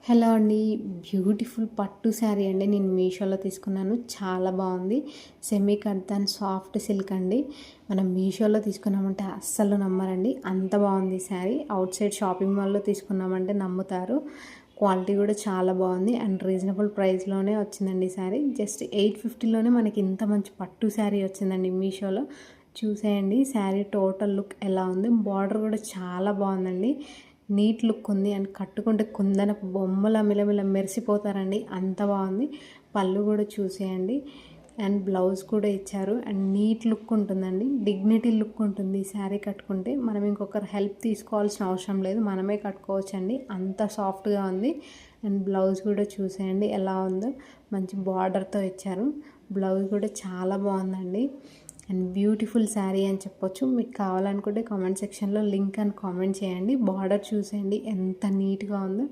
Hello అండి. Beautiful పట్టు శారీ అండి. నేను మీషోలో తీసుకున్నాను. చాలా బాగుంది. సెమీ కడ్దాన్ సాఫ్ట్ సిల్క్ అండి. మనం మీషోలో తీసుకున్నామంటే అస్సలు నమ్మరండి, అంత బాగుంది శారీ. అవుట్ సైడ్ షాపింగ్ మాల్లో తీసుకున్నామంటే నమ్ముతారు. క్వాలిటీ కూడా చాలా బాగుంది అండ్ రీజనబుల్ ప్రైస్లోనే వచ్చిందండి శారీ. జస్ట్ 850లోనే మనకి ఇంత మంచి పట్టు శారీ వచ్చిందండి మీషోలో. చూసేయండి శారీ టోటల్ లుక్ ఎలా ఉంది. బార్డర్ కూడా చాలా బాగుందండి. నీట్ లుక్ ఉంది అండ్ కట్టుకుంటే కుందనపు బొమ్మల మిలమిల మెరిసిపోతారండి, అంత బాగుంది. పళ్ళు కూడా చూసేయండి అండ్ బ్లౌజ్ కూడా ఇచ్చారు అండ్ నీట్ లుక్ ఉంటుందండి. డిగ్నిటీ లుక్ ఉంటుంది ఈ శారీ కట్టుకుంటే. మనం ఇంకొకరు హెల్ప్ తీసుకోవాల్సిన అవసరం లేదు, మనమే కట్టుకోవచ్చండి, అంత సాఫ్ట్గా ఉంది. అండ్ బ్లౌజ్ కూడా చూసేయండి ఎలా ఉందో. మంచి బార్డర్తో ఇచ్చారు. బ్లౌజ్ కూడా చాలా బాగుందండి అండ్ బ్యూటిఫుల్ శారీ అని చెప్పొచ్చు. మీకు కావాలనుకుంటే కామెంట్ సెక్షన్లో లింక్ అని కామెంట్ చేయండి. బార్డర్ చూసేయండి ఎంత నీట్గా ఉందో.